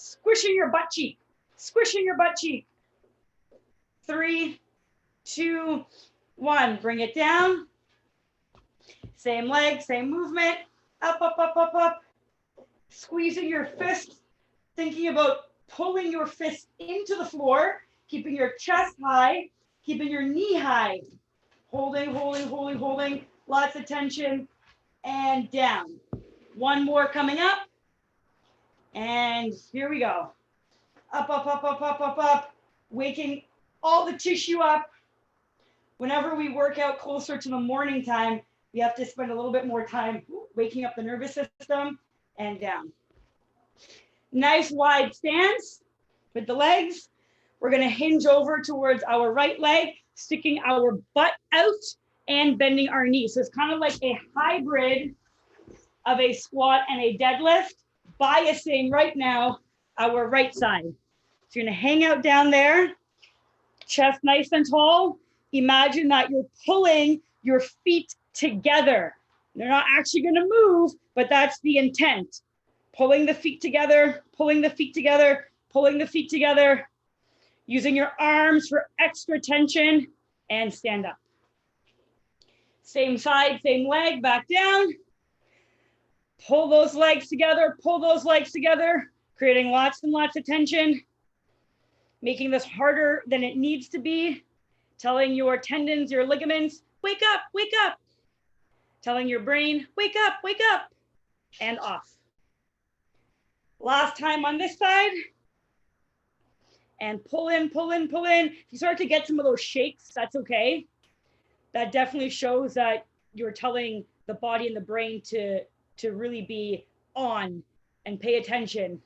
Squishing your butt cheek, squishing your butt cheek. 3, 2, 1. Bring it down. Same leg, same movement. Up, up, up, up, up. Squeezing your fist, thinking about pulling your fist into the floor, keeping your chest high, keeping your knee high. Holding, holding, holding, holding. Lots of tension. And down. One more coming up. And here we go. Up, up, up, up, up, up, up. Waking all the tissue up. Whenever we work out closer to the morning time, we have to spend a little bit more time waking up the nervous system and down. Nice wide stance with the legs. We're going to hinge over towards our right leg, sticking our butt out and bending our knees. So it's kind of like a hybrid of a squat and a deadlift, biasing right now our right side. So you're going to hang out down there, chest nice and tall. Imagine that you're pulling your feet together. They're not actually going to move, but that's the intent. Pulling the feet together, pulling the feet together, pulling the feet together, using your arms for extra tension, and stand up. Same side, same leg, back down. Pull those legs together, pull those legs together, creating lots and lots of tension, making this harder than it needs to be, telling your tendons, your ligaments, wake up, wake up. Telling your brain, wake up, and off. Last time on this side. And pull in, pull in, pull in. If you start to get some of those shakes, that's okay. That definitely shows that you're telling the body and the brain to really be on and pay attention.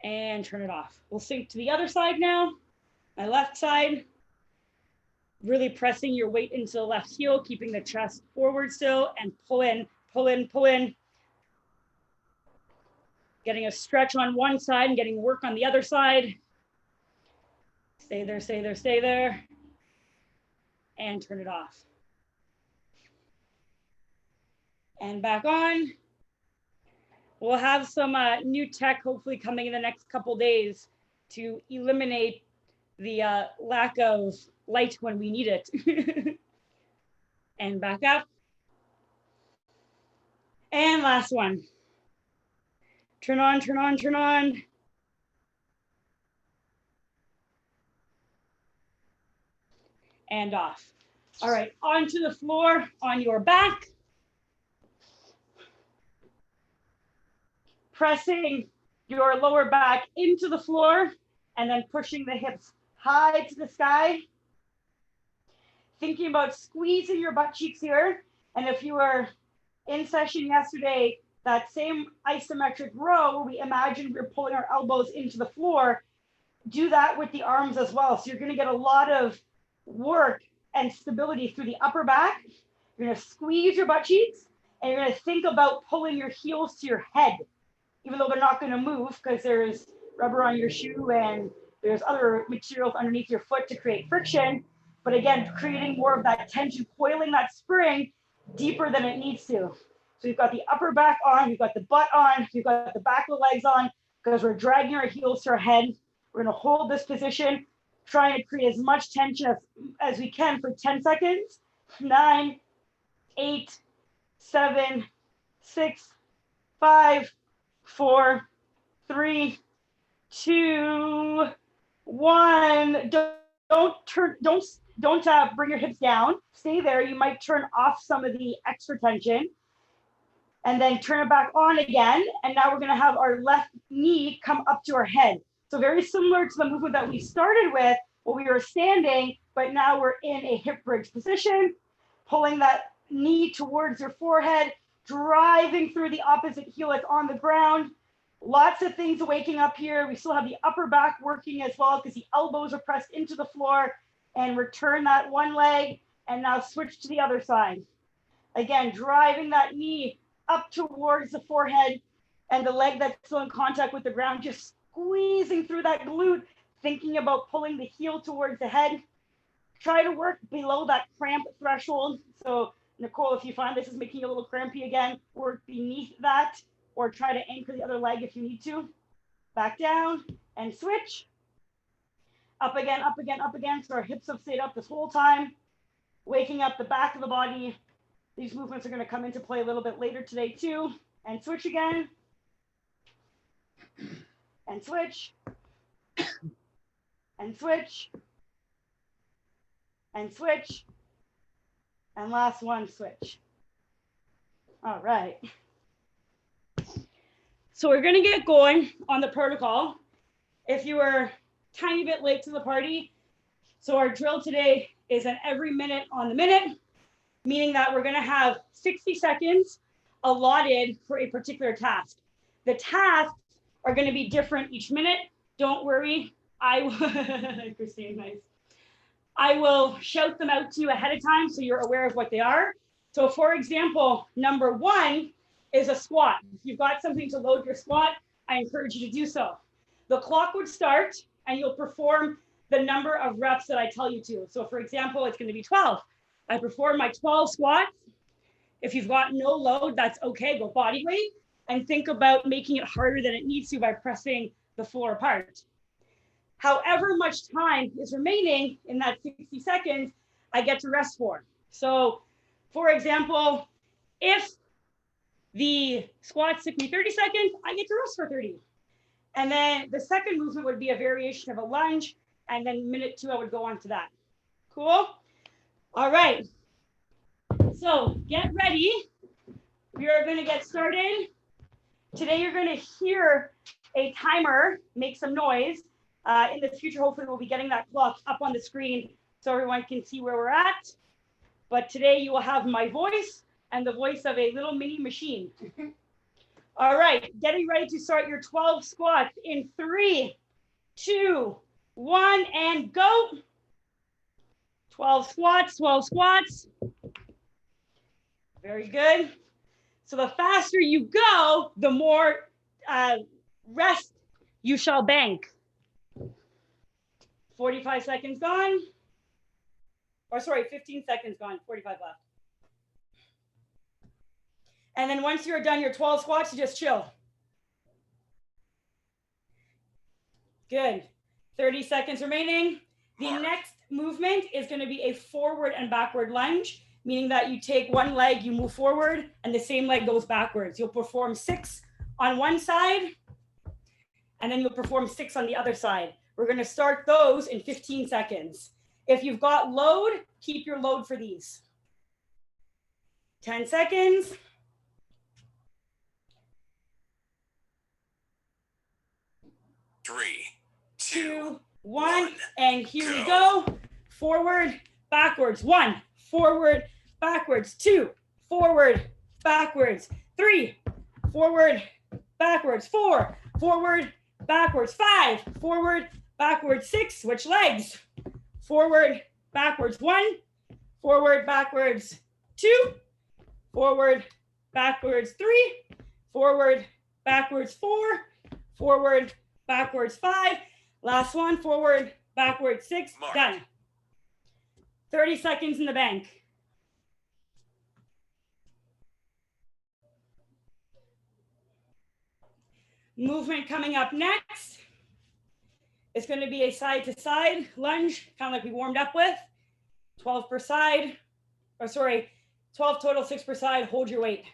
And turn it off. We'll sync to the other side now. My left side. Really pressing your weight into the left heel, keeping the chest forward still, and pull in, pull in, pull in. Getting a stretch on one side and getting work on the other side. Stay there, stay there, stay there. And turn it off. And back on. We'll have some new tech hopefully coming in the next couple days to eliminate the lack of light when we need it. And back up. And last one. Turn on, turn on, turn on. And off. All right, onto the floor, on your back. Pressing your lower back into the floor and then pushing the hips high to the sky. Thinking about squeezing your butt cheeks here. And if you were in session yesterday, that same isometric row where we imagined we're pulling our elbows into the floor, do that with the arms as well. So you're going to get a lot of work and stability through the upper back. You're going to squeeze your butt cheeks and you're going to think about pulling your heels to your head, even though they're not going to move because there's rubber on your shoe and there's other materials underneath your foot to create friction. But again, creating more of that tension, coiling that spring deeper than it needs to. So you've got the upper back on, you've got the butt on, you've got the back of the legs on, because we're dragging our heels to our head. We're going to hold this position, trying to create as much tension as we can for 10 seconds. 9, 8, 7, 6, 5, 4, 3, 2, 1. Don't bring your hips down. Stay there. You might turn off some of the extra tension and then turn it back on again. And now we're going to have our left knee come up to our head. So very similar to the movement that we started with when we were standing, but now we're in a hip bridge position, pulling that knee towards your forehead, driving through the opposite heel that's on the ground. Lots of things waking up here. We still have the upper back working as well because the elbows are pressed into the floor. And return that one leg and now switch to the other side. Again, driving that knee up towards the forehead and the leg that's still in contact with the ground, just squeezing through that glute, thinking about pulling the heel towards the head. Try to work below that cramp threshold. So Nicole, if you find this is making you a little crampy again, work beneath that or try to anchor the other leg if you need to. back down, and switch. Up again, up again, up again. So our hips have stayed up this whole time, waking up the back of the body. These movements are going to come into play a little bit later today too. And switch again. And switch. And switch. And switch. And last one, switch. All right. So we're going to get going on the protocol. If you were a tiny bit late to the party, so our drill today is an every minute on the minute, meaning that we're going to have 60 seconds allotted for a particular task. The tasks are going to be different each minute. Don't worry. Christine, nice. I will shout them out to you ahead of time so you're aware of what they are. So for example, number 1 is a squat. If you've got something to load your squat, I encourage you to do so. The clock would start and you'll perform the number of reps that I tell you to. So for example, it's going to be 12. I perform my 12 squats. If you've got no load, that's okay, go body weight and think about making it harder than it needs to by pressing the floor apart. However much time is remaining in that 60 seconds, I get to rest for. So for example, if the squats took me 30 seconds, I get to rest for 30. And then the second movement would be a variation of a lunge. And then minute 2, I would go on to that. Cool? All right. So get ready. We are going to get started. Today, you're going to hear a timer make some noise. In the future, hopefully, we'll be getting that clock up on the screen so everyone can see where we're at. But today, you will have my voice and the voice of a little mini machine. All right, getting ready to start your 12 squats in 3, 2, 1, and go. 12 squats, 12 squats. Very good. So the faster you go, the more rest you shall bank. 45 seconds gone. Or sorry, 15 seconds gone, 45 left. And then once you're done your 12 squats, you just chill. Good. 30 seconds remaining. The next movement is going to be a forward and backward lunge, meaning that you take one leg, you move forward, and the same leg goes backwards. You'll perform 6 on one side, and then you'll perform 6 on the other side. We're going to start those in 15 seconds. If you've got load, keep your load for these. 10 seconds. 3, 2, 1, and here we go. Forward, backwards. 1, forward, backwards. 2, forward, backwards. 3, forward, backwards. 4, forward, backwards. 5, forward, backwards. 6, switch legs. Forward, backwards. 1, forward, backwards. 2, forward, backwards. 3, forward, backwards. 4, forward, backwards. 5, last one, forward, backwards. 6, done. 30 seconds in the bank. Movement coming up next. It's going to be a side to side lunge, kind of like we warmed up with. 12 per side, or sorry, 12 total, 6 per side. Hold your weight.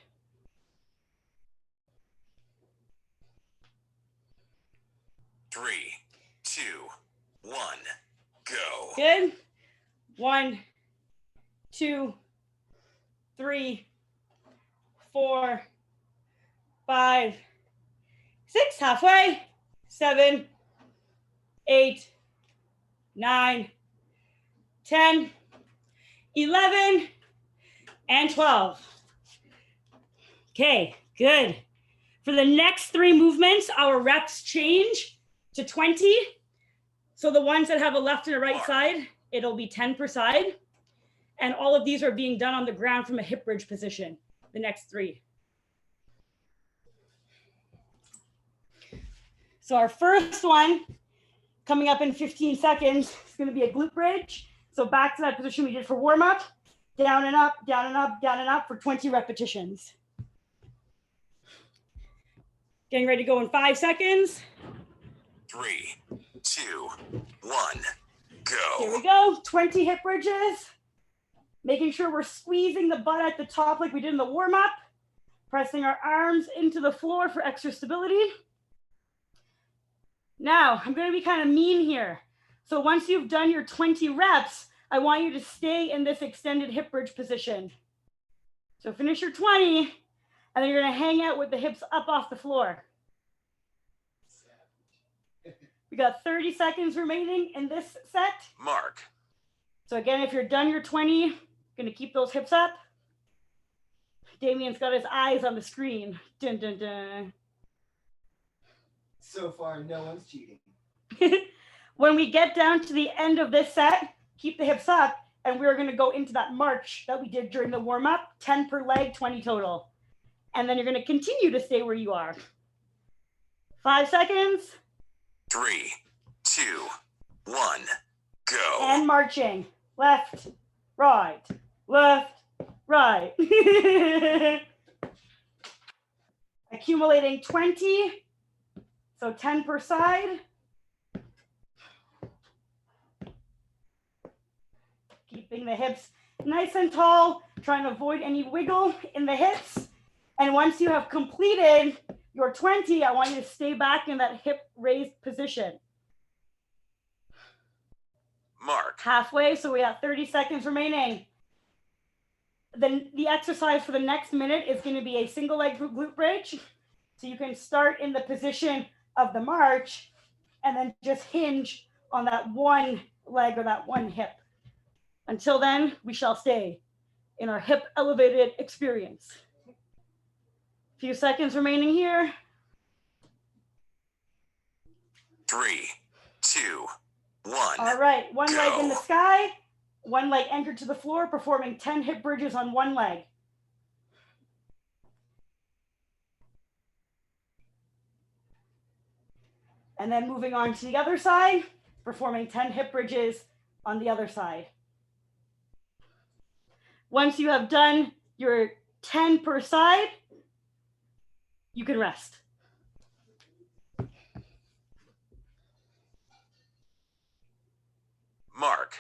Three, 2, 1, go. Good. 1, 2, 3, 4, 5, 6, halfway. 7, 8, 9, 10, 11, and 12. Okay, good. For the next 3 movements, our reps change to 20. So the ones that have a left and a right side, it'll be 10 per side. And all of these are being done on the ground from a hip bridge position, the next 3. So our first one coming up in 15 seconds is going to be a glute bridge. So back to that position we did for warm up, down and up, down and up, down and up for 20 repetitions. Getting ready to go in 5 seconds. 3, 2, 1, Here we go. go. 20 hip bridges. Making sure we're squeezing the butt at the top like we did in the warm-up. Pressing our arms into the floor for extra stability. Now, I'm going to be kind of mean here. So once you've done your 20 reps, I want you to stay in this extended hip bridge position. So finish your 20, and then you're going to hang out with the hips up off the floor. We got 30 seconds remaining in this set. Mark. So again, if you're done your 20, going to keep those hips up. Damien's got his eyes on the screen. Dun, dun, dun. So far, no one's cheating. When we get down to the end of this set, keep the hips up, and we're going to go into that march that we did during the warm-up, 10 per leg, 20 total. And then you're going to continue to stay where you are. 5 seconds. 3, 2, 1, go. And marching. Left, right, left, right. Accumulating 20. So 10 per side. Keeping the hips nice and tall, trying to avoid any wiggle in the hips. And once you have completed your 20, I want you to stay back in that hip raised position. Mark. Halfway, so we have 30 seconds remaining. Then the exercise for the next minute is going to be a single leg glute bridge. So you can start in the position of the march and then just hinge on that one leg or that one hip. Until then, we shall stay in our hip elevated experience. Few seconds remaining here. 3, 2, 1. All right, one go. leg in the sky, one leg anchored to the floor, performing 10 hip bridges on one leg. And then moving on to the other side, performing 10 hip bridges on the other side. Once you have done your 10 per side, you can rest. Mark.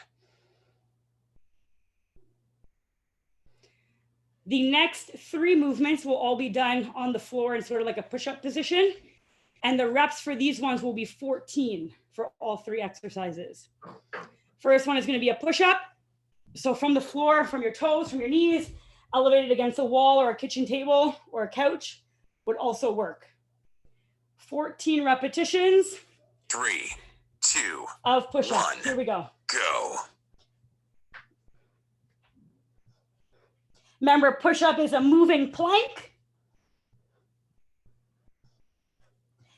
The next 3 movements will all be done on the floor in sort of like a push-up position. And the reps for these ones will be 14 for all 3 exercises. First one is going to be a push-up. So from the floor, from your toes, from your knees, elevated against a wall or a kitchen table or a couch would also work. 14 repetitions. 3, 2, of push-ups. 1. Here we go. Go. Remember, push-up is a moving plank,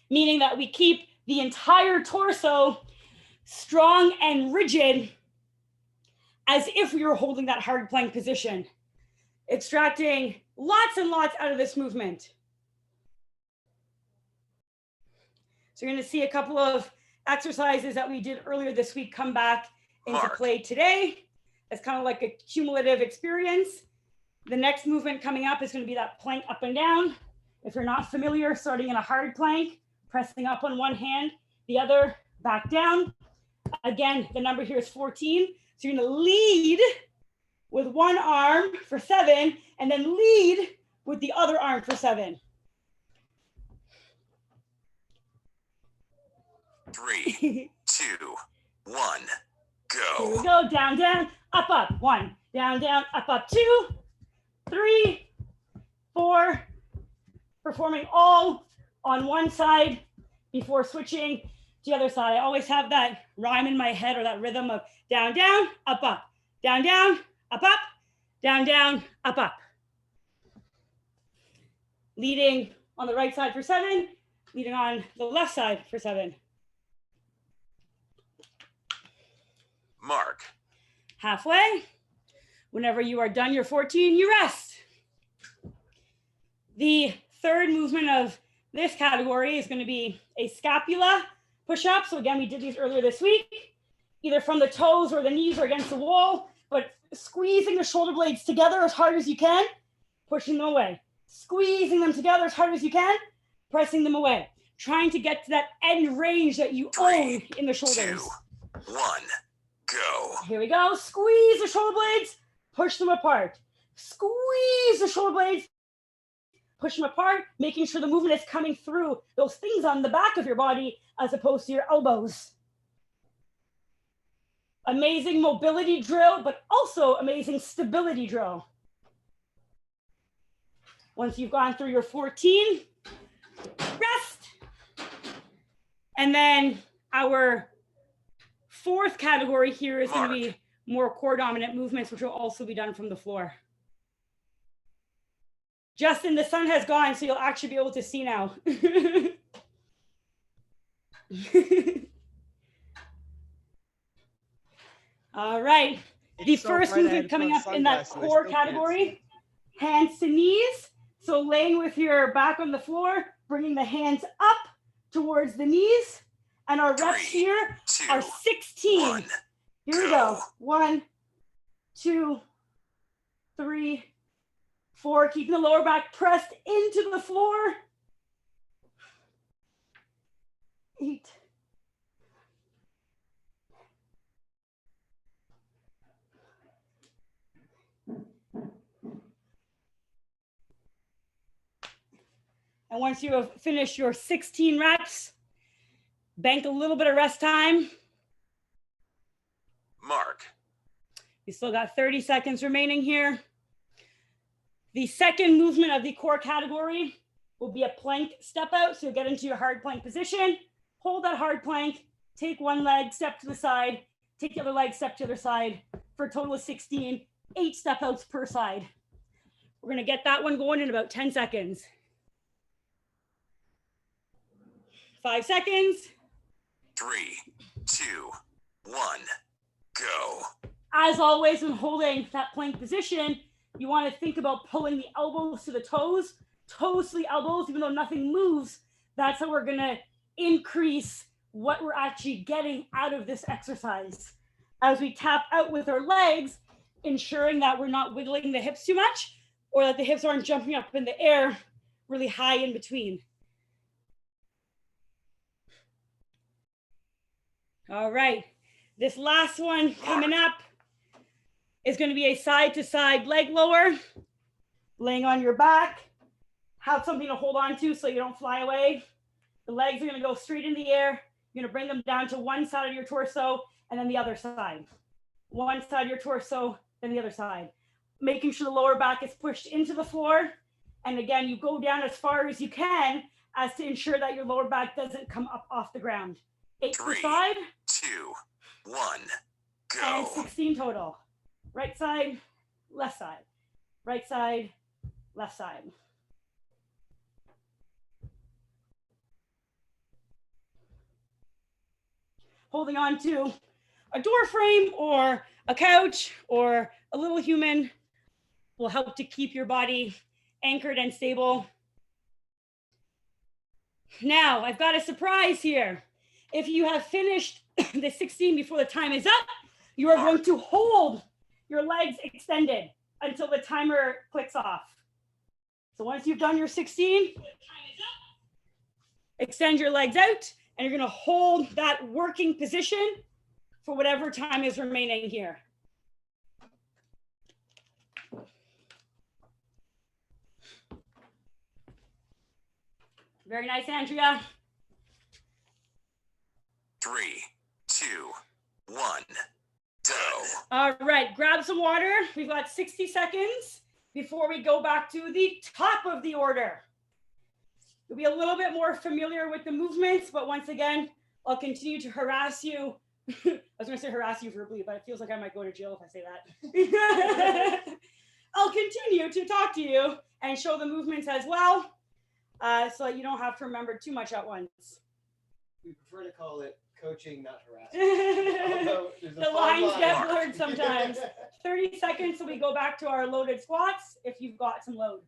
meaning that we keep the entire torso strong and rigid as if we were holding that hard plank position, extracting lots and lots out of this movement. So you're going to see a couple of exercises that we did earlier this week come back into play today. It's kind of like a cumulative experience. The next movement coming up is going to be that plank up and down. If you're not familiar, starting in a hard plank, pressing up on one hand, the other back down. Again, the number here is 14. So you're going to lead with one arm for 7 and then lead with the other arm for 7. 3, 2, 1, go. Here we go. Down, down, up, up. 1. Down, down, up, up. 2, 3, 4. Performing all on one side before switching to the other side. I always have that rhyme in my head or that rhythm of down, down, up, up. Down, down, up, up. Down, down, up, up. Leading on the right side for 7. Leading on the left side for 7. Mark. Halfway. Whenever you are done your 14, you rest. The third movement of this category is going to be a scapula push-up. So again, we did these earlier this week, either from the toes or the knees or against the wall, but squeezing the shoulder blades together as hard as you can, pushing them away. Squeezing them together as hard as you can, pressing them away. trying to get to that end range that you own in the shoulders. 2, 1, go. Here we go. Squeeze the shoulder blades, push them apart. Squeeze the shoulder blades, push them apart, making sure the movement is coming through those things on the back of your body as opposed to your elbows. Amazing mobility drill, but also amazing stability drill. Once you've gone through your 14, rest. And then our fourth category here is going to be more core dominant movements, which will also be done from the floor. Justin, the sun has gone, so you'll actually be able to see now. All right. The first movement coming up in that core category, hands to knees. So laying with your back on the floor, bringing the hands up towards the knees. And our reps here are 16. Here we go. 1, 2, 3, 4. Keeping the lower back pressed into the floor. 8. And once you have finished your 16 reps, bank a little bit of rest time. Mark. We still got 30 seconds remaining here. The second movement of the core category will be a plank step out. So get into your hard plank position, hold that hard plank, take one leg, step to the side, take the other leg, step to the other side for a total of 16, 8 step outs per side. We're gonna get that one going in about 10 seconds. 5 seconds. 3, 2, 1, go. As always, when holding that plank position, you want to think about pulling the elbows to the toes to the elbows, even though nothing moves. That's how we're going to increase what we're actually getting out of this exercise. As we tap out with our legs, ensuring that we're not wiggling the hips too much, or that the hips aren't jumping up in the air really high in between. All right, this last one coming up is going to be a side-to-side leg lower, laying on your back. Have something to hold on to so you don't fly away. The legs are going to go straight in the air. You're going to bring them down to one side of your torso and then the other side. One side of your torso, then the other side. Making sure the lower back is pushed into the floor. And again, you go down as far as you can as to ensure that your lower back doesn't come up off the ground. 8 per 3, side. 2, 1, go. And 16 total. Right side, left side. Right side, left side. Holding on to a door frame or a couch or a little human will help to keep your body anchored and stable. Now, I've got a surprise here. If you have finished the 16 before the time is up, you are going to hold your legs extended until the timer clicks off. So once you've done your 16, extend your legs out, and you're going to hold that working position for whatever time is remaining here. Very nice, Andrea. 3, 2, 1, go. All right, grab some water. We've got 60 seconds before we go back to the top of the order. You'll be a little bit more familiar with the movements, but once again, I'll continue to harass you. I was going to say harass you verbally, but it feels like I might go to jail if I say that. I'll continue to talk to you and show the movements as well, so that you don't have to remember too much at once. We prefer to call it coaching, not harassment. The lines get blurred sometimes. 30 seconds till we go back to our loaded squats if you've got some load.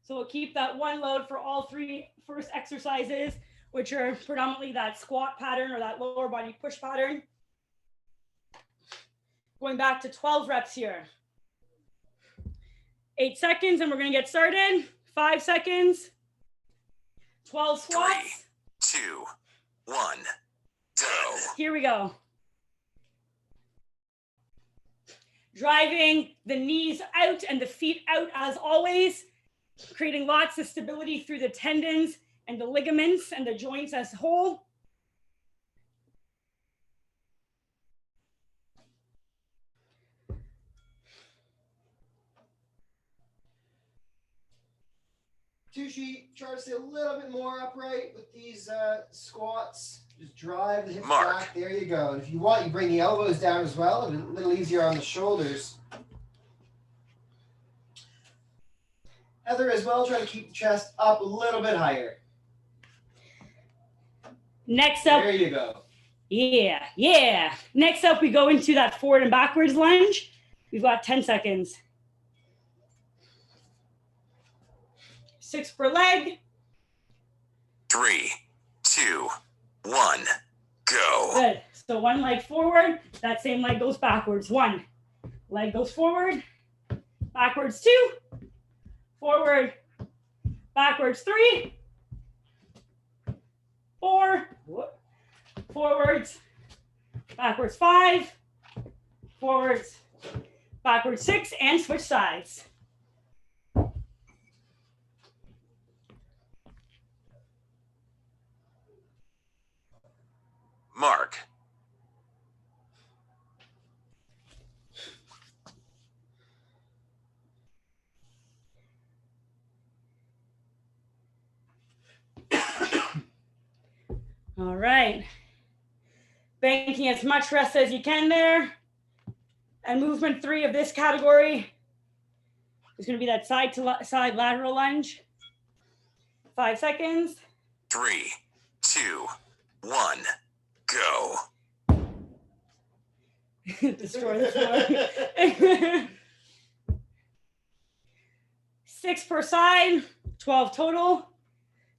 So we'll keep that one load for all 3 first exercises, which are predominantly that squat pattern or that lower body push pattern. Going back to 12 reps here. 8 seconds and we're going to get started. 5 seconds. 12 squats. 3, 2, 1, go. Here we go. Driving the knees out and the feet out as always, creating lots of stability through the tendons and the ligaments and the joints as a whole. Tushi, try to stay a little bit more upright with these squats. Just drive the hips Mark. back. There you go. And if you want, you bring the elbows down as well. A little easier on the shoulders. Heather, as well, try to keep the chest up a little bit higher. Next up. There you go. Yeah. Next up, we go into that forward and backwards lunge. We've got 10 seconds. 6 per leg. 3, 2, 1, go. Good. So one leg forward, that same leg goes backwards. 1 leg goes forward, backwards 2, forward, backwards 3, 4, forwards, backwards 5, forwards, backwards 6, and switch sides. Mark. All right. Banking as much rest as you can there. And movement 3 of this category is going to be that side to side lateral lunge. 5 seconds. 3, 2, 1, go. Destroy the floor. 6 per side, 12 total.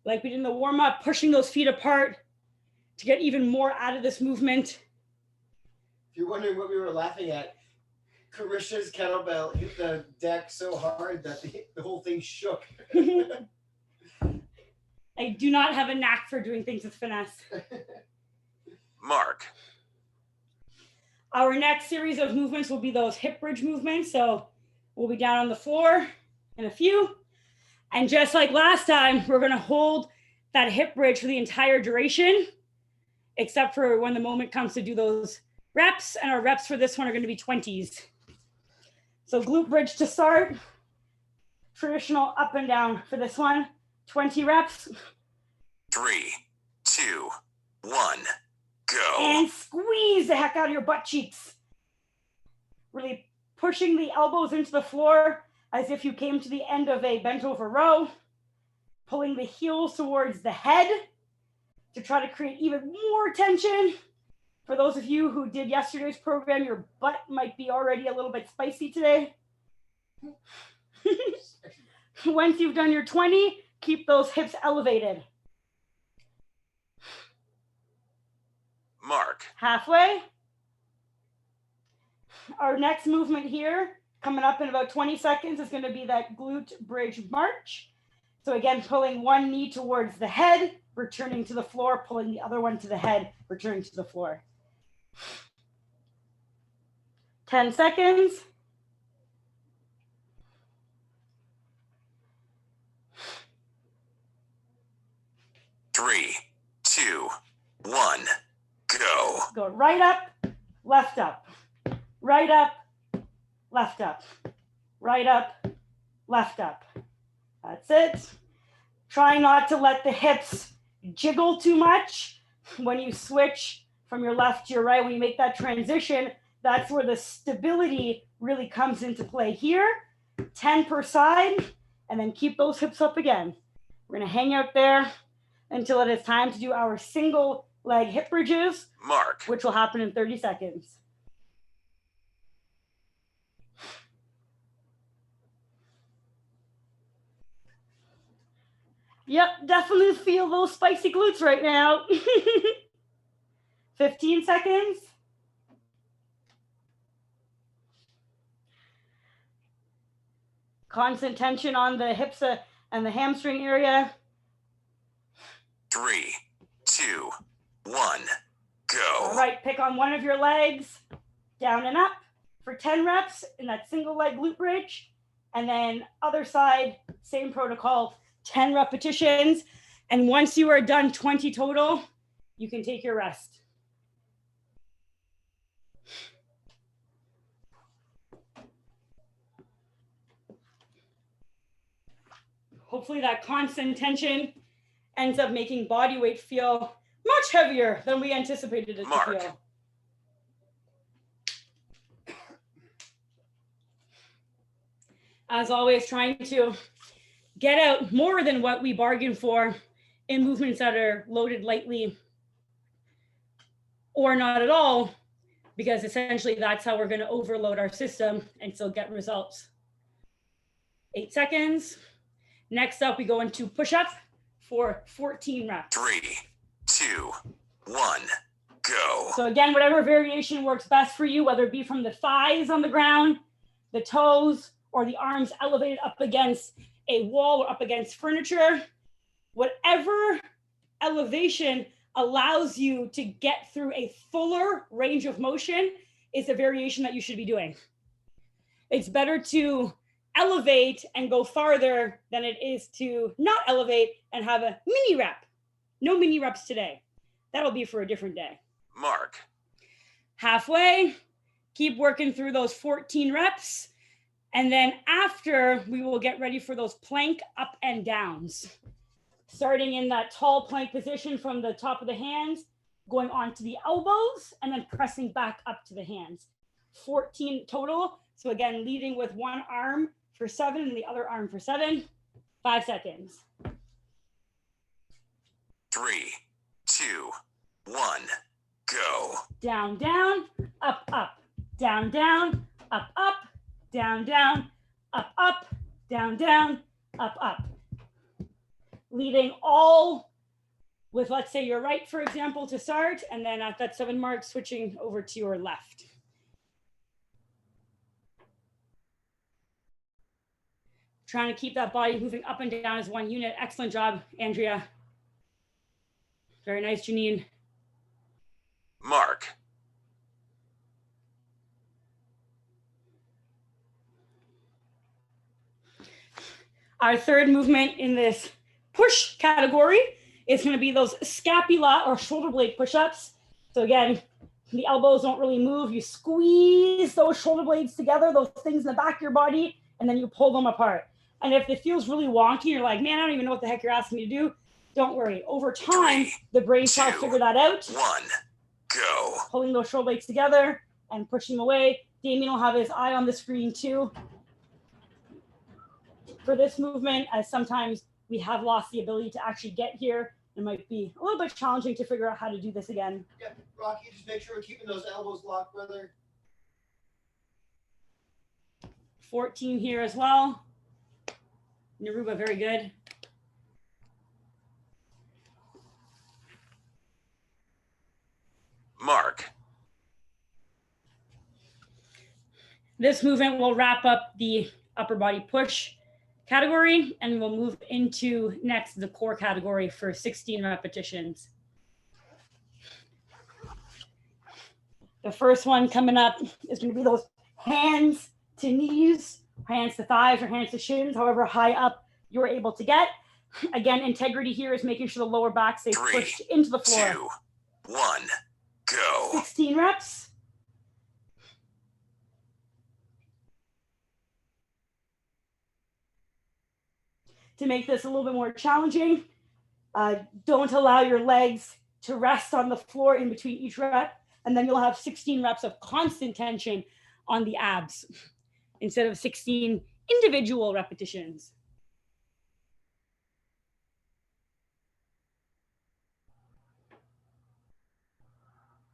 Like we did in the warm up, pushing those feet apart to get even more out of this movement. If you're wondering what we were laughing at, Carisha's kettlebell hit the deck so hard that the whole thing shook. I do not have a knack for doing things with finesse. Mark. Our next series of movements will be those hip bridge movements. So we'll be down on the floor in a few. And just like last time, we're going to hold that hip bridge for the entire duration, except for when the moment comes to do those reps. And our reps for this one are going to be 20s. So glute bridge to start. Traditional up and down for this one. 20 reps. 3, 2, 1, go. And squeeze the heck out of your butt cheeks. Really pushing the elbows into the floor as if you came to the end of a bent over row. Pulling the heels towards the head to try to create even more tension. For those of you who did yesterday's program, your butt might be already a little bit spicy today. Once you've done your 20, keep those hips elevated. Mark. Halfway. Our next movement here, coming up in about 20 seconds, is going to be that glute bridge march. So again, pulling one knee towards the head, returning to the floor, pulling the other one to the head, returning to the floor. 10 seconds. Three, 2, 1, go. Go right up, left up, right up, left up, right up, left up. That's it. Try not to let the hips jiggle too much when you switch from your left to your right. When you make that transition, that's where the stability really comes into play here. 10 per side, and then keep those hips up again. We're going to hang out there until it is time to do our single leg hip bridges, Mark. which will happen in 30 seconds. Yep, definitely feel those spicy glutes right now. 15 seconds. Constant tension on the hips and the hamstring area. 3, 2, 1, go. All right, pick on one of your legs, down and up for 10 reps in that single leg glute bridge. And then other side, same protocol, 10 repetitions. And once you are done 20 total, you can take your rest. Hopefully that constant tension ends up making body weight feel much heavier than we anticipated it to feel. As always, trying to get out more than what we bargained for in movements that are loaded lightly or not at all, because essentially that's how we're going to overload our system and still get results. 8 seconds. Next up, we go into push-up for 14 reps. 3, 2, 1, go. So again, whatever variation works best for you, whether it be from the thighs on the ground, the toes, or the arms elevated up against a wall or up against furniture, whatever elevation allows you to get through a fuller range of motion is a variation that you should be doing. It's better to elevate and go farther than it is to not elevate and have a mini rep. No mini reps today. That'll be for a different day. Mark. Halfway, keep working through those 14 reps. And then after, we will get ready for those plank up and downs. Starting in that tall plank position from the top of the hands, going onto the elbows, and then pressing back up to the hands. 14 total. So again, leading with one arm for 7 and the other arm for 7. 5 seconds. 3, 2, 1, go. Down, down, up, up, down, down, up, up, down, down, up, up, down, down, up, up. Leading all with, let's say, your right, for example, to start, and then at that 7 mark, switching over to your left. Trying to keep that body moving up and down as one unit. Excellent job, Andrea. Very nice, Janine. Mark. Our third movement in this push category is going to be those scapula or shoulder blade push-ups. So again, the elbows don't really move. You squeeze those shoulder blades together, those things in the back of your body, and then you pull them apart. And if it feels really wonky, you're like, man, I don't even know what the heck you're asking me to do. Don't worry. Over time, the brain cells figure that out. 1, go. Pulling those shoulder blades together and pushing them away. Damien will have his eye on the screen too for this movement, as sometimes we have lost the ability to actually get here. It might be a little bit challenging to figure out how to do this again. Yeah, Rocky, just make sure we're keeping those elbows locked, brother. 14 here as well. Naruba, very good. Mark. This movement will wrap up the upper body push category, and we'll move into next the core category for 16 repetitions. The first one coming up is going to be those hands to knees, hands to thighs, or hands to shins, however high up you're able to get. Again, integrity here is making sure the lower back stays pushed into the floor. 2, 1, go. 16 reps. To make this a little bit more challenging, don't allow your legs to rest on the floor in between each rep, and then you'll have 16 reps of constant tension on the abs instead of 16 individual repetitions.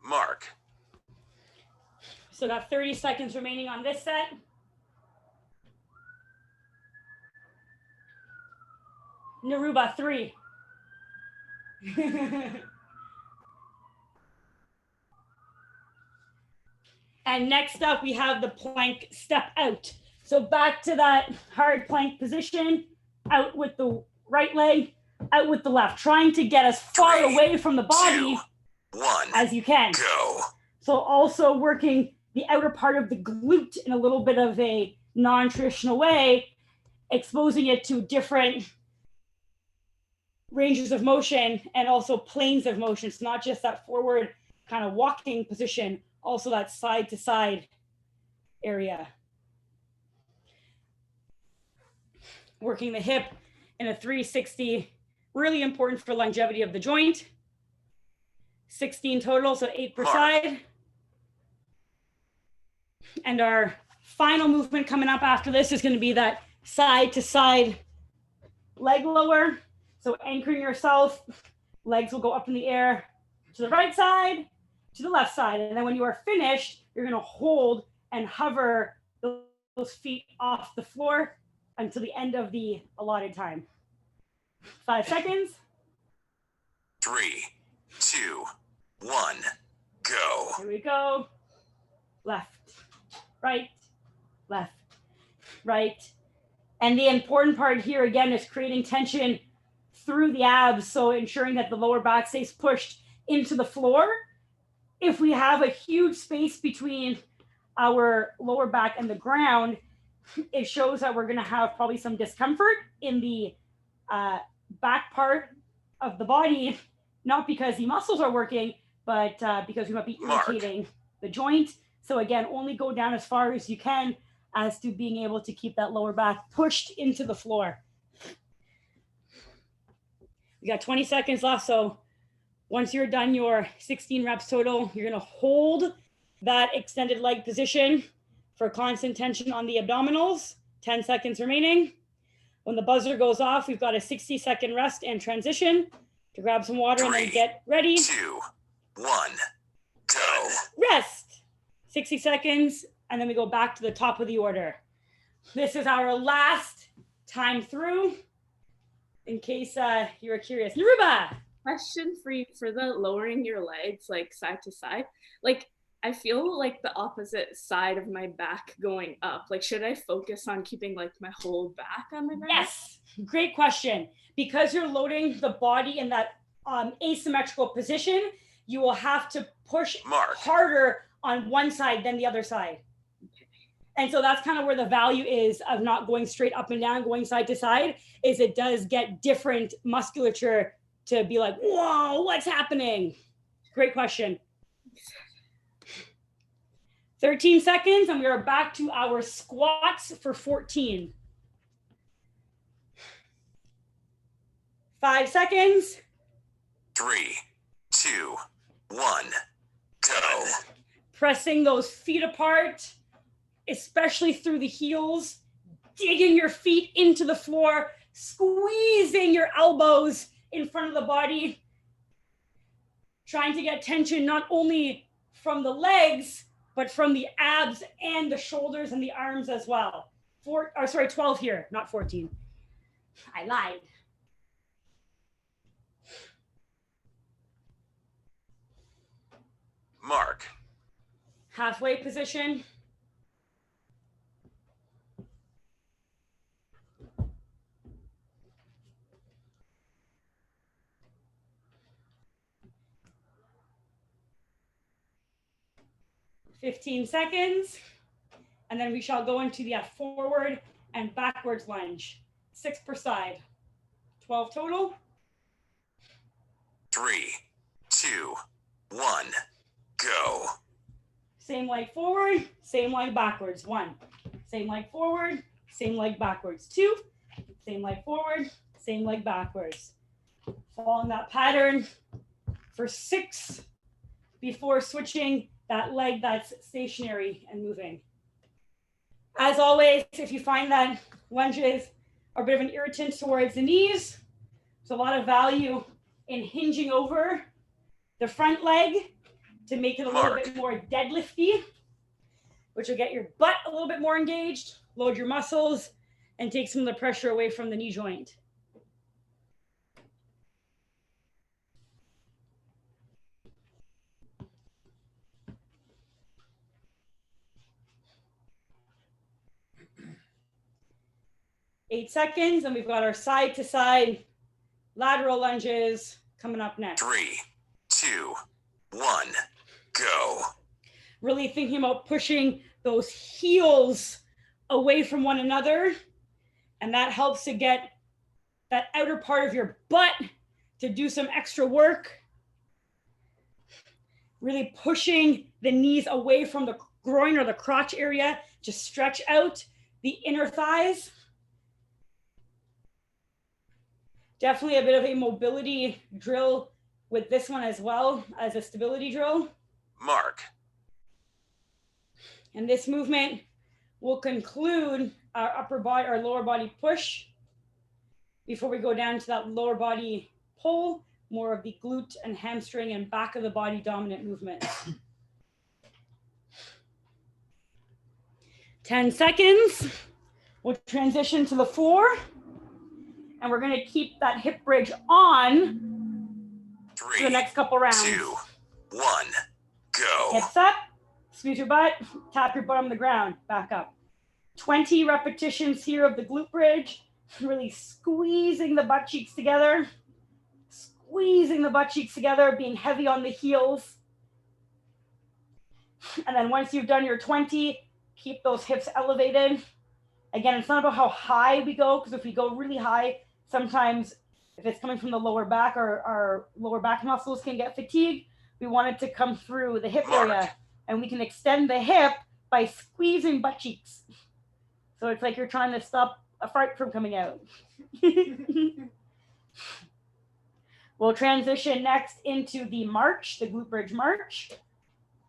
Mark. So got 30 seconds remaining on this set. Naruba, 3. And next up, we have the plank step out. So back to that hard plank position. out with the right leg, out with the left, trying to get as far 3, away from the body 2, 1, as you can. go. So also working the outer part of the glute in a little bit of a non-traditional way, exposing it to different ranges of motion and also planes of motion. It's not just that forward kind of walking position, also that side to side area. Working the hip in a 360, really important for longevity of the joint. 16 total, so 8 per side. And our final movement coming up after this is going to be that side to side leg lower. So anchoring yourself, legs will go up in the air to the right side, to the left side. And then when you are finished, you're going to hold and hover those feet off the floor until the end of the allotted time. 5 seconds. 3, 2, 1, go. Here we go. Left, right, left, right. And the important part here again is creating tension through the abs, so ensuring that the lower back stays pushed into the floor. If we have a huge space between our lower back and the ground, it shows that we're going to have probably some discomfort in the back part of the body, not because the muscles are working, but because we might be irritating the joint. So again, only go down as far as you can as to being able to keep that lower back pushed into the floor. We got 20 seconds left. So once you're done your 16 reps total, you're going to hold that extended leg position for constant tension on the abdominals. 10 seconds remaining. When the buzzer goes off, we've got a 60-second rest and transition to grab some water 3, and then get ready. 2, 1, go. Rest. 60 seconds, and then we go back to the top of the order. This is our last time through, in case you were curious. Naruba! Question for you for the lowering your legs like side to side. Like I feel like the opposite side of my back going up. Like should I focus on keeping like my whole back on the ground? Yes, great question. Because you're loading the body in that asymmetrical position, you will have to push harder on one side than the other side. And so that's kind of where the value is of not going straight up and down, going side to side, is it does get different musculature to be like, whoa, what's happening? Great question. 13 seconds, and we are back to our squats for 14. 5 seconds. 3, 2, 1, go. Pressing those feet apart, especially through the heels, digging your feet into the floor, squeezing your elbows in front of the body, trying to get tension not only from the legs, but from the abs and the shoulders and the arms as well. 12 here, not 14. I lied. Mark. Halfway position. $15 seconds, and then we shall go into the forward and backwards lunge. 6 per side. 12 total. 3, 2, 1, go. Same leg forward, same leg backwards. 1. Same leg forward, same leg backwards. 2. Same leg forward, same leg backwards. Following that pattern for 6 before switching that leg that's stationary and moving. As always, if you find that lunges are a bit of an irritant towards the knees, there's a lot of value in hinging over the front leg to make it a little bit more deadlifty, which will get your butt a little bit more engaged, load your muscles, and take some of the pressure away from the knee joint. 8 seconds, and we've got our side to side lateral lunges coming up next. 3, 2, 1, go. Really thinking about pushing those heels away from one another, and that helps to get that outer part of your butt to do some extra work. Really pushing the knees away from the groin or the crotch area to stretch out the inner thighs. Definitely a bit of a mobility drill with this one as well as a stability drill. Mark. And this movement will conclude our upper body, our lower body push before we go down to that lower body pull, more of the glute and hamstring and back of the body dominant movement. 10 seconds. We'll transition to the floor, and we're going to keep that hip bridge on 3, for the next couple rounds. 2, 1, go. Hips up, squeeze your butt, tap your butt on the ground, back up. 20 repetitions here of the glute bridge, really squeezing the butt cheeks together, being heavy on the heels. And then once you've done your 20, keep those hips elevated. Again, it's not about how high we go, because if we go really high, sometimes if it's coming from the lower back, our lower back muscles can get fatigued. We want it to come through the hip area, and we can extend the hip by squeezing butt cheeks. So it's like you're trying to stop a fart from coming out. We'll transition next into the march, the glute bridge march,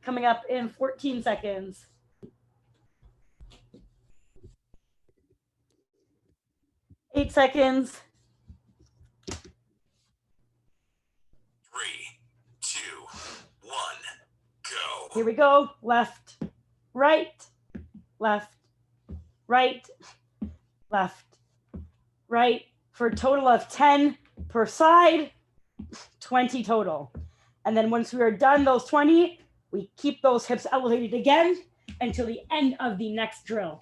coming up in 14 seconds. Eight seconds. 3, 2, 1, go. Here we go. Left, right, left, right, left, right, for a total of 10 per side, 20 total. And then once we are done those 20, we keep those hips elevated again until the end of the next drill.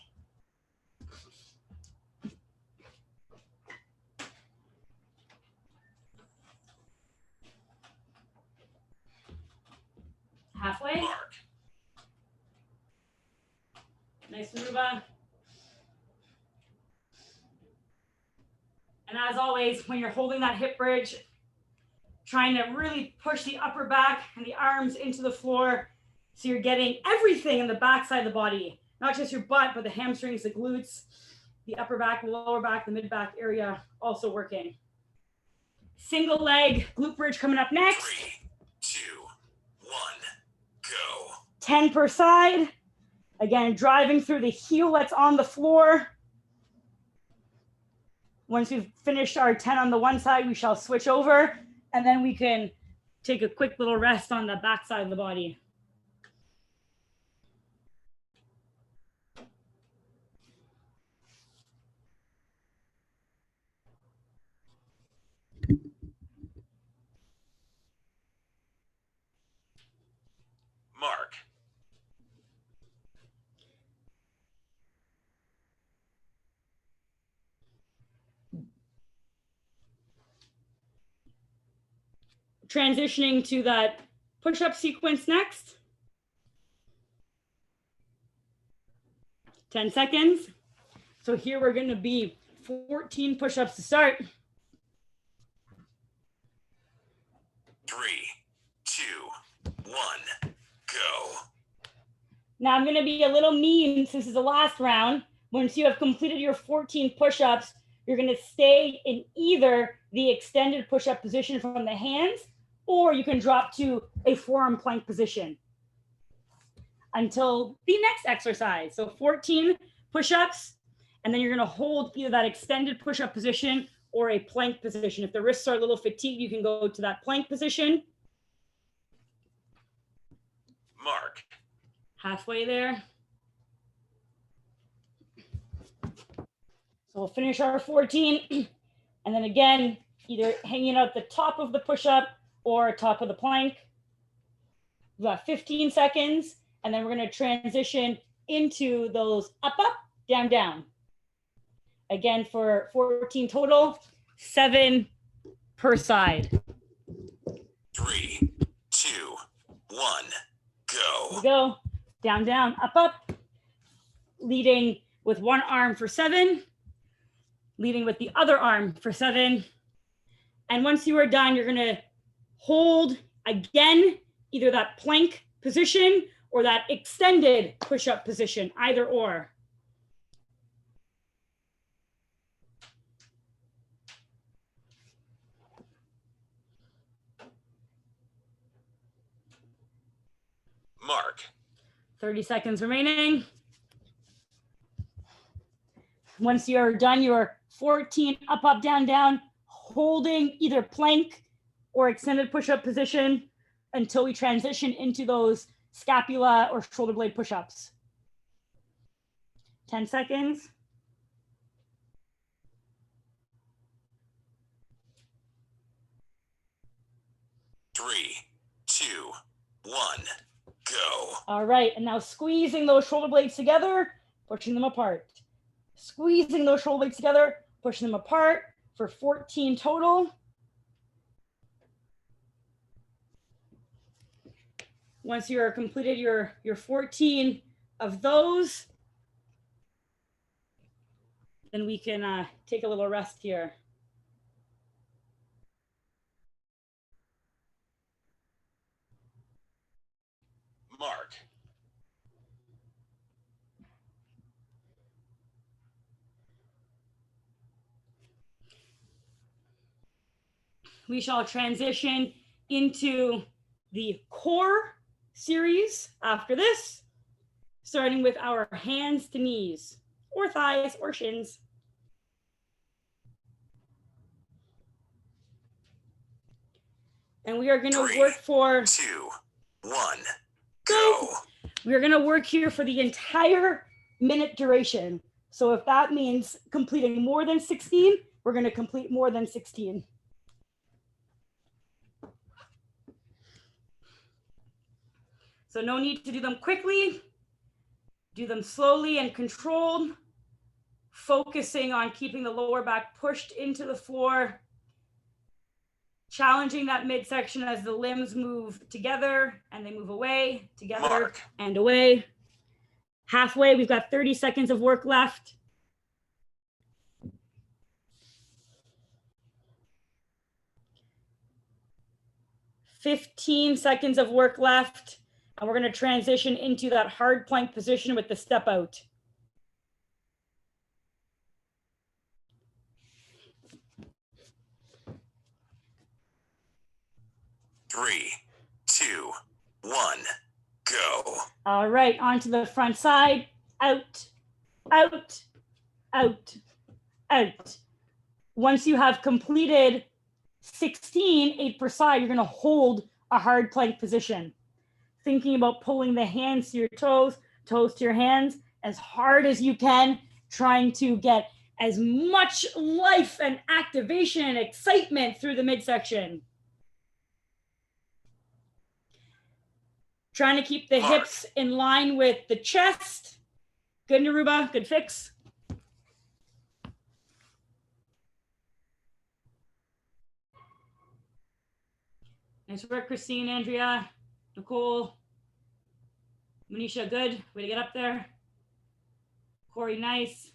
Halfway. Mark. Nice Maruba. And as always, when you're holding that hip bridge, trying to really push the upper back and the arms into the floor, so you're getting everything in the back side of the body, not just your butt, but the hamstrings, the glutes, the upper back, the lower back, the mid back area also working. Single leg glute bridge coming up next. 3, 2, 1, go. 10 per side. Again, driving through the heel that's on the floor. Once we've finished our 10 on the one side, we shall switch over, and then we can take a quick little rest on the back side of the body. Mark. Transitioning to that push-up sequence next. 10 seconds. So here we're going to be 14 push-ups to start. 3, 2, 1, go. Now I'm going to be a little mean since it's the last round. Once you have completed your 14 push-ups, you're going to stay in either the extended push-up position from the hands, or you can drop to a forearm plank position until the next exercise. So 14 push-ups, and then you're going to hold either that extended push-up position or a plank position. If the wrists are a little fatigued, you can go to that plank position. Mark. Halfway there. So we'll finish our 14, and then again, either hanging out the top of the push-up or top of the plank. We've got 15 seconds, and then we're going to transition into those up, up, down, down. Again, for 14 total, 7 per side. 3, 2, 1, Here go. we go. Down, down, up, up. Leading with one arm for 7. Leading with the other arm for 7. And once you are done, you're going to hold again, either that plank position or that extended push-up position, either or. Mark. 30 seconds remaining. Once you're done, you're 14 up, up, down, down, holding either plank or extended push-up position until we transition into those scapula or shoulder blade push-ups. 10 seconds. Three, two, one, go. All right, and now squeezing those shoulder blades together, pushing them apart. Squeezing those shoulder blades together, pushing them apart for 14 total. Once you're completed your 14 of those, then we can take a little rest here. Mark. We shall transition into the core series after this, starting with our hands to knees or thighs or shins. And we are going to work for 2, 1, go. We're going to work here for the entire minute duration. So if that means completing more than 16, we're going to complete more than 16. So no need to do them quickly. Do them slowly and controlled, focusing on keeping the lower back pushed into the floor, challenging that midsection as the limbs move together and they move away, together and away. Halfway, we've got 30 seconds of work left. "15 seconds of work left. And we're going to transition into that hard plank position with the step out. Three, 2, 1, go. All right, onto the front side. Out, out, out, out. Once you have completed 16, 8 per side, you're going to hold a hard plank position. Thinking about pulling the hands to your toes, toes to your hands as hard as you can, trying to get as much life and activation and excitement through the midsection. Trying to keep the hips in line with the chest. Good, Naruba, good fix. Nice work, Christine, Andrea, Nicole, Manisha, good. Way to get up there. Corey, nice.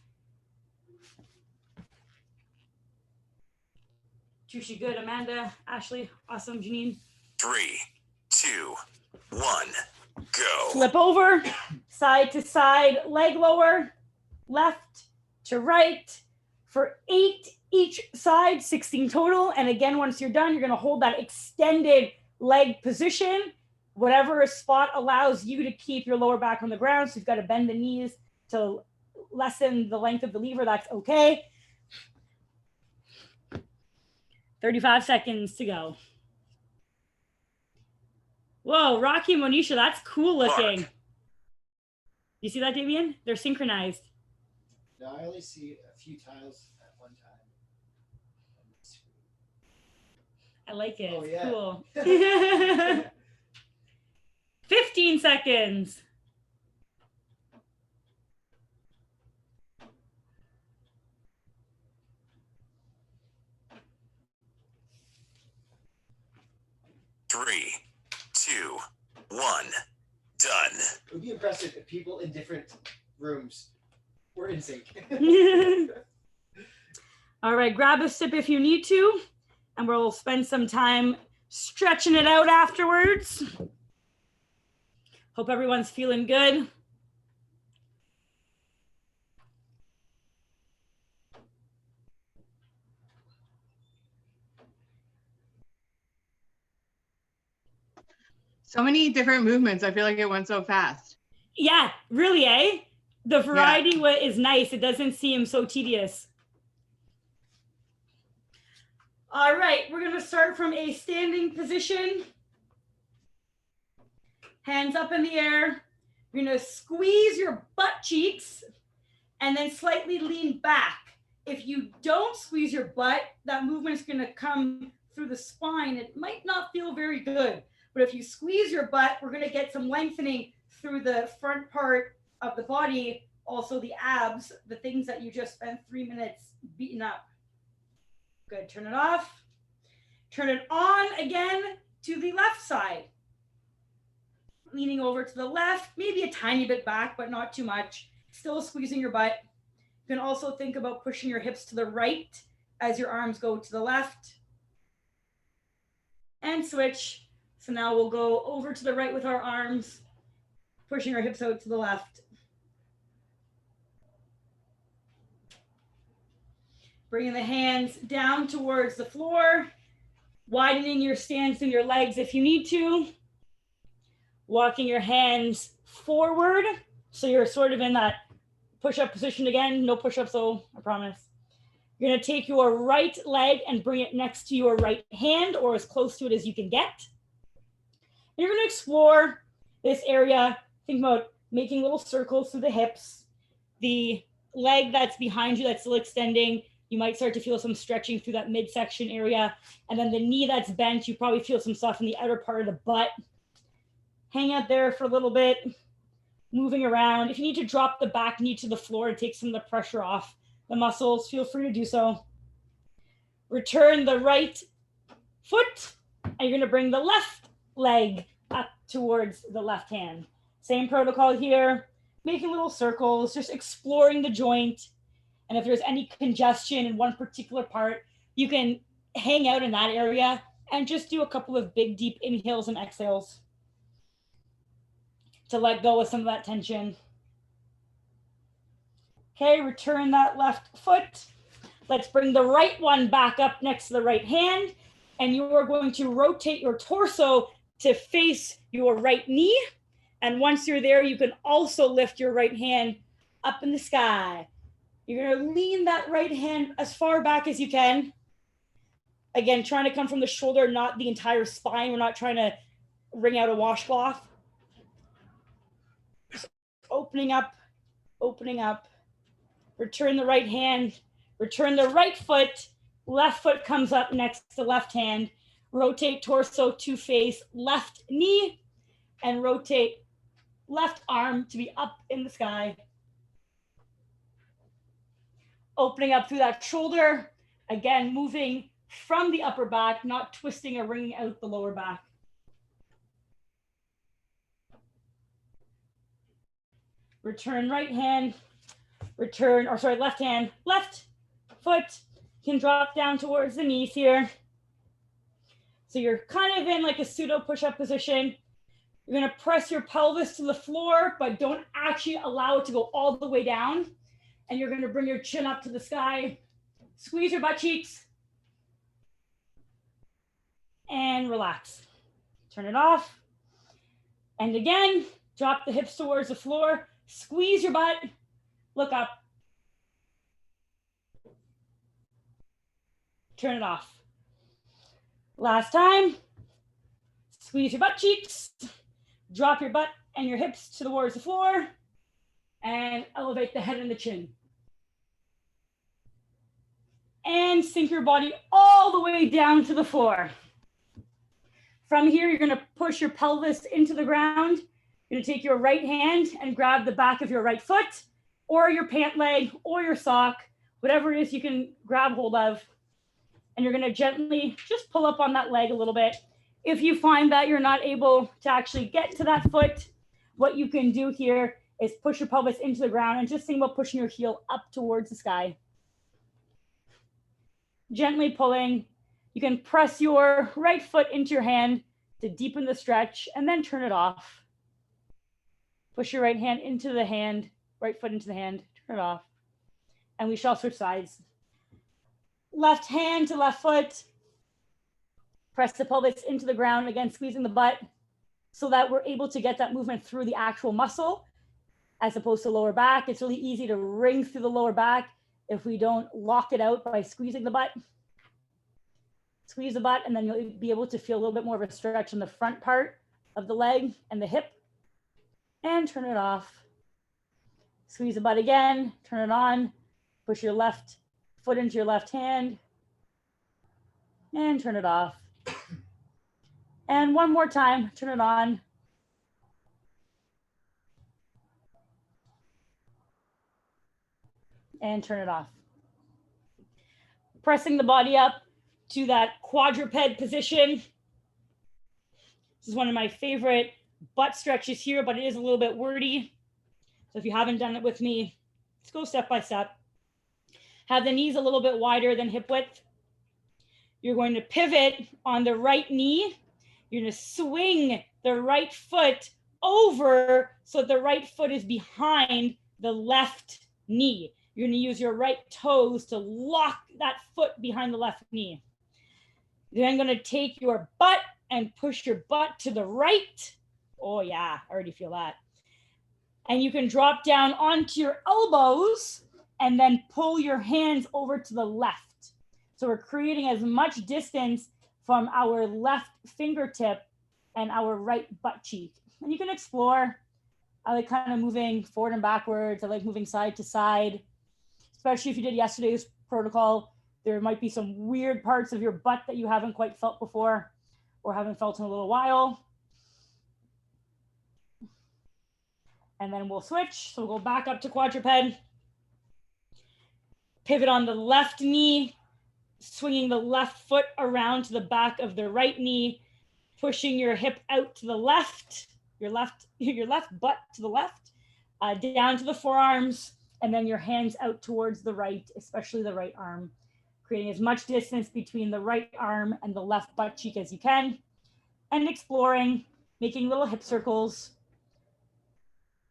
Tushi, good. Amanda, Ashley, awesome. Janine. 3, 2, 1, go. Flip over, side to side, leg lower, left to right for 8 each side, 16 total. And again, once you're done, you're going to hold that extended leg position. Whatever spot allows you to keep your lower back on the ground. So you've got to bend the knees to lessen the length of the lever. That's okay. 35 seconds to go. Whoa, Rocky and Monisha, that's cool looking. Mark. You see that, Damien? They're synchronized. No, I only see a few tiles at one time. I like it. Oh, It's yeah. cool. 15 seconds. 3, 2, 1. Done. It would be impressive if people in different rooms were in sync. All right, grab a sip if you need to, and we'll spend some time stretching it out afterwards. Hope everyone's feeling good. So many different movements. I feel like it went so fast. Yeah, really, eh? The variety is nice. It doesn't seem so tedious. All right, we're going to start from a standing position. Hands up in the air. You're going to squeeze your butt cheeks and then slightly lean back. If you don't squeeze your butt, that movement's going to come through the spine. It might not feel very good. But if you squeeze your butt, we're going to get some lengthening through the front part of the body, also the abs, the things that you just spent 3 minutes beating up. Good. Turn it off. Turn it on again to the left side. Leaning over to the left, maybe a tiny bit back, but not too much. Still squeezing your butt. You can also think about pushing your hips to the right as your arms go to the left. And switch. So now we'll go over to the right with our arms, pushing our hips out to the left. Bringing the hands down towards the floor, widening your stance in your legs if you need to. Walking your hands forward. So you're sort of in that push-up position again. No push-ups though, I promise. You're gonna take your right leg and bring it next to your right hand or as close to it as you can get. You're going to explore this area. Think about making little circles through the hips. The leg that's behind you that's still extending, you might start to feel some stretching through that midsection area. And then the knee that's bent, you probably feel some stuff in the outer part of the butt. Hang out there for a little bit, moving around. If you need to drop the back knee to the floor to take some of the pressure off the muscles, feel free to do so. Return the right foot, and you're going to bring the left leg up towards the left hand. Same protocol here, making little circles, just exploring the joint. And if there's any congestion in one particular part, you can hang out in that area and just do a couple of big, deep inhales and exhales to let go of some of that tension. Okay, return that left foot. Let's bring the right one back up next to the right hand. And you are going to rotate your torso to face your right knee. And once you're there, you can also lift your right hand up in the sky. You're going to lean that right hand as far back as you can. Again, trying to come from the shoulder, not the entire spine. We're not trying to wring out a washcloth. Just opening up. Return the right hand. Return the right foot. Left foot comes up next to left hand. Rotate torso to face left knee and rotate left arm to be up in the sky. Opening up through that shoulder. Again, moving from the upper back, not twisting or wringing out the lower back. Return right hand, left hand, left foot can drop down towards the knees here. So you're kind of in like a pseudo push-up position. You're gonna press your pelvis to the floor, but don't actually allow it to go all the way down. And you're gonna bring your chin up to the sky, squeeze your butt cheeks, and relax. Turn it off. And again, drop the hips towards the floor, squeeze your butt, look up. Turn it off. Last time, squeeze your butt cheeks, drop your butt and your hips towards the floor, and elevate the head and the chin. And sink your body all the way down to the floor. From here, you're gonna push your pelvis into the ground. You're gonna take your right hand and grab the back of your right foot, or your pant leg, or your sock, whatever it is you can grab hold of. And you're gonna gently just pull up on that leg a little bit. If you find that you're not able to actually get to that foot, what you can do here is push your pelvis into the ground and just think about pushing your heel up towards the sky. Gently pulling. You can press your right foot into your hand to deepen the stretch and then turn it off. Push your right hand into the hand, right foot into the hand, turn it off. And we shall switch sides. Left hand to left foot. Press the pelvis into the ground, again, squeezing the butt so that we're able to get that movement through the actual muscle as opposed to lower back. It's really easy to ring through the lower back if we don't lock it out by squeezing the butt. Squeeze the butt, and then you'll be able to feel a little bit more of a stretch in the front part of the leg and the hip. And turn it off. Squeeze the butt again, turn it on. Push your left foot into your left hand and turn it off. And one more time, turn it on. And turn it off. Pressing the body up to that quadruped position. This is one of my favorite butt stretches here, but it is a little bit wordy. So if you haven't done it with me, let's go step by step. Have the knees a little bit wider than hip width. You're going to pivot on the right knee. You're going to swing the right foot over so that the right foot is behind the left knee. You're going to use your right toes to lock that foot behind the left knee. You're then going to take your butt and push your butt to the right. Oh yeah, I already feel that. And you can drop down onto your elbows and then pull your hands over to the left. So we're creating as much distance from our left fingertip and our right butt cheek. And you can explore. I like kind of moving forward and backwards. I like moving side to side, especially if you did yesterday's protocol. There might be some weird parts of your butt that you haven't quite felt before or haven't felt in a little while. And then we'll switch. So we'll go back up to quadruped. Pivot on the left knee, swinging the left foot around to the back of the right knee, pushing your hip out to the left, your left butt to the left, down to the forearms, and then your hands out towards the right, especially the right arm, creating as much distance between the right arm and the left butt cheek as you can, and exploring, making little hip circles,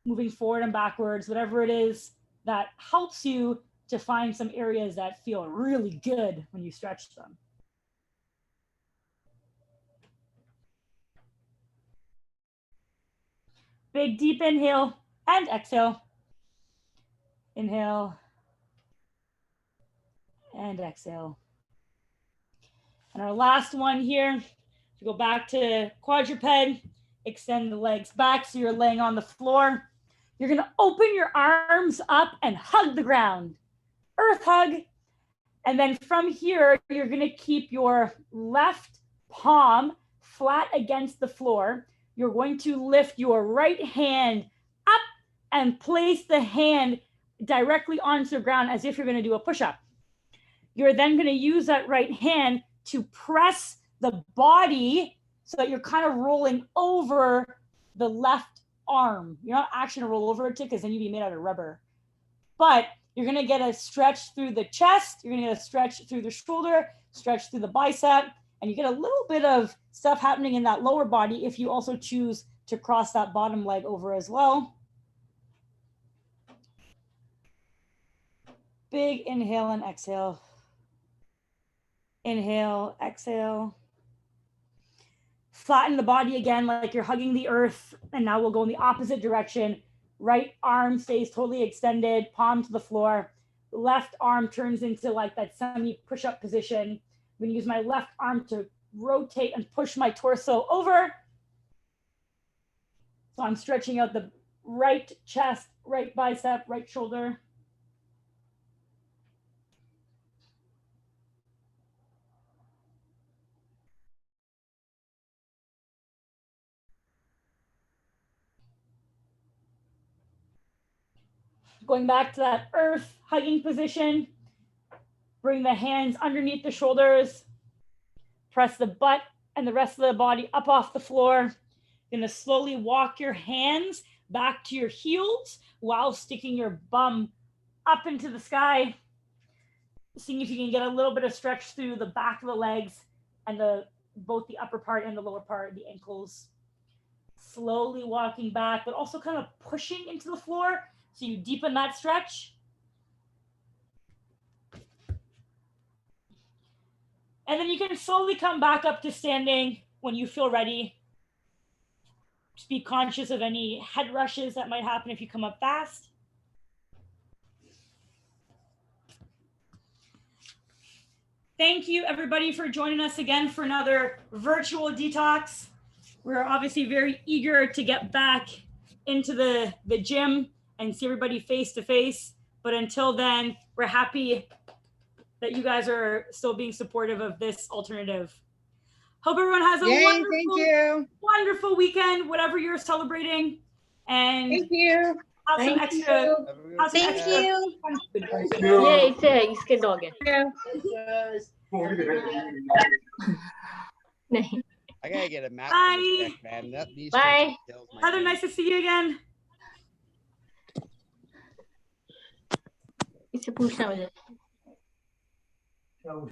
moving forward and backwards, whatever it is that helps you to find some areas that feel really good when you stretch them. Big deep inhale and exhale. Inhale and exhale. And our last one here, to go back to quadruped, extend the legs back so you're laying on the floor. You're gonna open your arms up and hug the ground. Earth hug. And then from here, you're gonna keep your left palm flat against the floor. You're going to lift your right hand up and place the hand directly onto the ground as if you're gonna do a push-up. You're then gonna use that right hand to press the body so that you're kind of rolling over the left arm. You're not actually gonna roll over it because then you'd be made out of rubber. But you're gonna get a stretch through the chest, you're gonna get a stretch through the shoulder, stretch through the bicep, and you get a little bit of stuff happening in that lower body if you also choose to cross that bottom leg over as well. Big inhale and exhale. Inhale, exhale. Flatten the body again like you're hugging the earth. And now we'll go in the opposite direction. Right arm stays totally extended, palm to the floor. Left arm turns into like that semi push-up position. I'm gonna use my left arm to rotate and push my torso over. So I'm stretching out the right chest, right bicep, right shoulder. Going back to that earth hugging position. Bring the hands underneath the shoulders. Press the butt and the rest of the body up off the floor. You're gonna slowly walk your hands back to your heels while sticking your bum up into the sky. Seeing if you can get a little bit of stretch through the back of the legs and both the upper part and the lower part, the ankles. Slowly walking back, but also kind of pushing into the floor so you deepen that stretch. And then you can slowly come back up to standing when you feel ready. Just be conscious of any head rushes that might happen if you come up fast. Thank you, everybody, for joining us again for another virtual detox. We're obviously very eager to get back into the gym and see everybody face to face. But until then, we're happy that you guys are still being supportive of this alternative. Hope everyone has a wonderful weekend, whatever you're celebrating. And Thank you. Have some extra. Thank you. Yay, say, इसके dog है. नहीं. I gotta get a map. Bye. Man. Bye. Heather, nice to see you again. इससे पूछना मुझे.